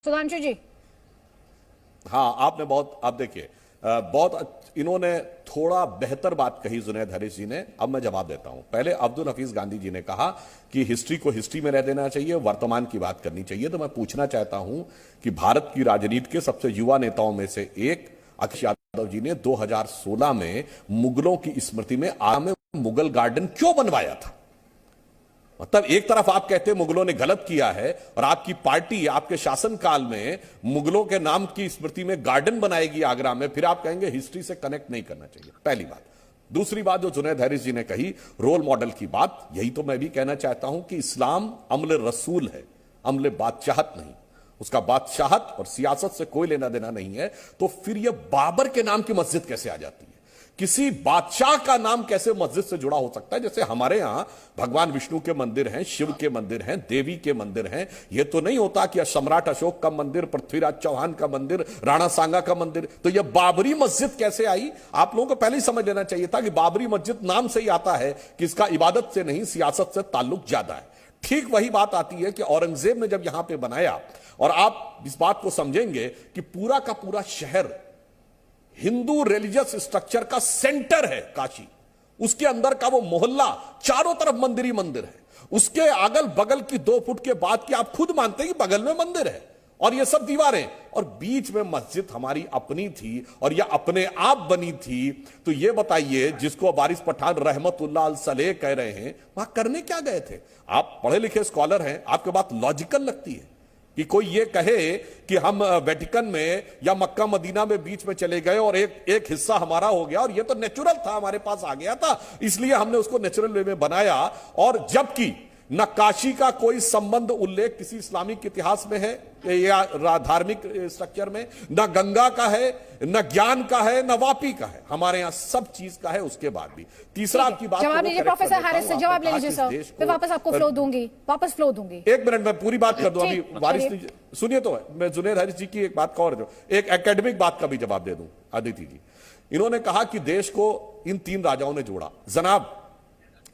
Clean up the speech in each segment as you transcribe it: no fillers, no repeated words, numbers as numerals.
सुधांशु जी। हाँ, आपने बहुत, आप देखिए बहुत इन्होंने थोड़ा बेहतर बात कही जुनैद हरीश जी ने। अब मैं जवाब देता हूं। पहले अब्दुल हफीज गांधी जी ने कहा कि हिस्ट्री को हिस्ट्री में रह देना चाहिए, वर्तमान की बात करनी चाहिए। तो मैं पूछना चाहता हूं कि भारत की राजनीति के सबसे युवा नेताओं में से एक अखिलेश यादव जी ने 2016 में मुगलों की स्मृति में आगरा में मुगल गार्डन क्यों बनवाया था? मतलब एक तरफ आप कहते हैं मुगलों ने गलत किया है और आपकी पार्टी आपके शासनकाल में मुगलों के नाम की स्मृति में गार्डन बनाएगी आगरा में, फिर आप कहेंगे हिस्ट्री से कनेक्ट नहीं करना चाहिए। पहली बात। दूसरी बात जो जुनैद हरीश जी ने कही, रोल मॉडल की बात, यही तो मैं भी कहना चाहता हूं कि इस्लाम अम्ल रसूल है, अम्ल बादशाहत नहीं। उसका बादशाहत और सियासत से कोई लेना देना नहीं है। तो फिर यह बाबर के नाम की मस्जिद कैसे आ जाती है? किसी बादशाह का नाम कैसे मस्जिद से जुड़ा हो सकता है? जैसे हमारे यहां भगवान विष्णु के मंदिर हैं, शिव के मंदिर हैं, देवी के मंदिर हैं। यह तो नहीं होता कि सम्राट अशोक का मंदिर, पृथ्वीराज चौहान का मंदिर, राणा सांगा का मंदिर। तो यह बाबरी मस्जिद कैसे आई? आप लोगों को पहले ही समझ लेना चाहिए था कि बाबरी मस्जिद नाम से ही आता है कि इसका इबादत से नहीं सियासत से ताल्लुक ज्यादा है। ठीक वही बात आती है कि औरंगजेब ने जब यहां पर बनाया, और आप इस बात को समझेंगे कि पूरा का पूरा शहर हिंदू रिलीजियस स्ट्रक्चर का सेंटर है काशी। उसके अंदर का वो मोहल्ला चारों तरफ मंदिर ही मंदिर है। उसके अगल बगल की 2 फुट के बाद की आप खुद मानते हैं कि बगल में मंदिर है और ये सब दीवारें, और बीच में मस्जिद हमारी अपनी थी और यह अपने आप बनी थी। तो ये बताइए, जिसको वारिस पठान रहमतुल्लाह अल सलेह कह रहे हैं, वहां करने क्या गए थे? आप पढ़े लिखे स्कॉलर हैं, आपके बात लॉजिकल लगती है कि कोई ये कहे कि हम वेटिकन में या मक्का मदीना में बीच में चले गए और एक हिस्सा हमारा हो गया और ये तो नेचुरल था, हमारे पास आ गया था, इसलिए हमने उसको नेचुरल वे में बनाया। और जबकि न काशी का कोई संबंध उल्लेख किसी इस्लामिक इतिहास में है या धार्मिक स्ट्रक्चर में, न गंगा का है, न ज्ञान का है, न वापी का है। हमारे यहां सब चीज का है। उसके बाद भी तीसरा आपकी बात जवाब लीजिए प्रोफेसर हैरिस से, जवाब ले लीजिए सर, फिर वापस आपको फ्लो दूंगी, वापस फ्लो दूंगी। 1 मिनट में पूरी बात कर दूं। अभी वारिस सुनिए तो मैं जुनैद हरीश जी की एक बात का और एक एकेडमिक बात का भी जवाब दे दूं। अदिति जी, इन्होंने कहा कि देश को इन 3 राजाओं ने जोड़ा। जनाब,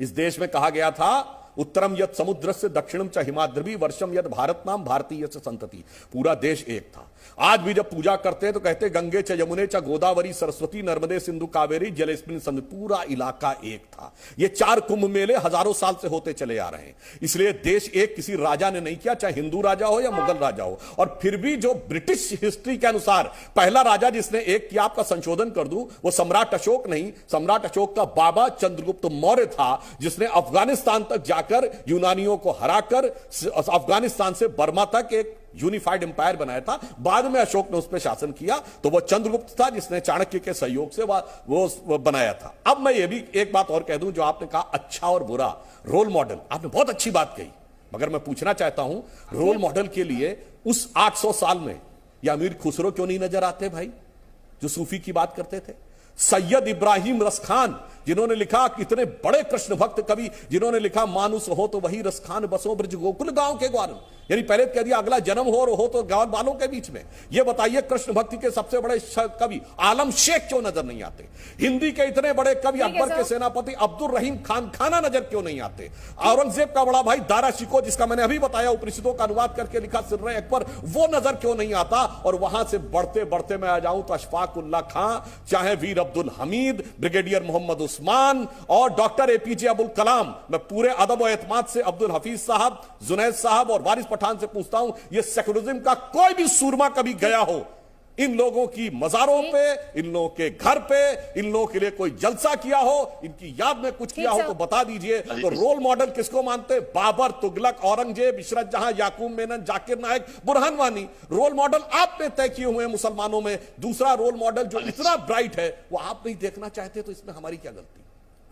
इस देश में कहा गया था उत्तरम यद समुद्र से दक्षिणम च हिमाद्रवी वर्षम यद भारत नाम भारतीय से संतति। पूरा देश एक था। आज भी जब पूजा करते हैं तो कहते हैं गंगे च यमुने च गोदावरी सरस्वती नर्मदे सिंधु कावेरी जलेस्मिन संध। पूरा इलाका एक था। ये 4 कुंभ मेले हजारों साल से होते चले आ रहे हैं। इसलिए देश एक किसी राजा ने नहीं किया, चाहे हिंदू राजा हो या मुगल राजा हो। और फिर भी जो ब्रिटिश हिस्ट्री के अनुसार पहला राजा जिसने एक किया, आपका संशोधन कर दूं, वो सम्राट अशोक नहीं, सम्राट अशोक का बाबा चंद्रगुप्त मौर्य था, जिसने अफगानिस्तान तक जाकर यूनानियों को हराकर अफगानिस्तान से बर्मा तक एक यूनिफाइड एम्पायर बनाया था। बाद में अशोक ने उस पर शासन किया, तो वो चंद्रगुप्त था जिसने चाणक्य के सहयोग से वो बनाया था। अब मैं ये भी एक बात और कह दूं, जो आपने कहा अच्छा और बुरा रोल मॉडल, आपने बहुत अच्छी बात कही, मगर मैं पूछना चाहता हूं रोल मॉडल के लिए उस 800 साल में या अमीर खुसरो क्यों नहीं नजर आते भाई, जो सूफी की बात करते थे? सैयद इब्राहिम रसखान, जिन्होंने लिखा, कितने बड़े कृष्ण भक्त कवि, जिन्होंने लिखा मानुस हो तो वही रसखान बसो ब्रज गोकुल गांव के ग्वार। यानी पहले कह दिया अगला जन्म हो तो गांव वालों के बीच में। यह बताइए कृष्ण भक्ति के सबसे बड़े कवि आलम शेख क्यों नजर नहीं आते? हिंदी के इतने बड़े कवि अकबर के सेनापति अब्दुल रहीम खान खाना नजर क्यों नहीं आते? औरंगजेब का बड़ा भाई दारा शिकोह, जिसका मैंने अभी बताया उपनिषदों का अनुवाद करके लिखा सिर्रे अकबर, वो नजर क्यों नहीं आता? और वहां से बढ़ते बढ़ते मैं आ जाऊं तो अशफाक उल्लाह खां, चाहे वीर अब्दुल हमीद, ब्रिगेडियर मोहम्मद उस्मान और डॉक्टर एपीजे अब्दुल कलाम। मैं पूरे अदब और एतमाद से अब्दुल हफीज साहब, जुनैद साहब और वारिस पठान से पूछता हूं, ये सेकुलरिज्म का कोई भी सूरमा कभी गया हो इन लोगों की मजारों पे, इन लोगों के घर पे, इन लोगों के लिए कोई जलसा किया हो, इनकी याद में कुछ किया हो तो बता दीजिए। तो रोल मॉडल किसको मानते? बाबर, तुगलक, औरंगजेब, इशरत जहां, याकूब मेनन, जाकिर नायक, बुरहान वानी। रोल मॉडल आपने तय किए हुए हैं मुसलमानों में। दूसरा रोल मॉडल जो इतना ब्राइट है वो आप नहीं देखना चाहते, तो इसमें हमारी क्या गलती?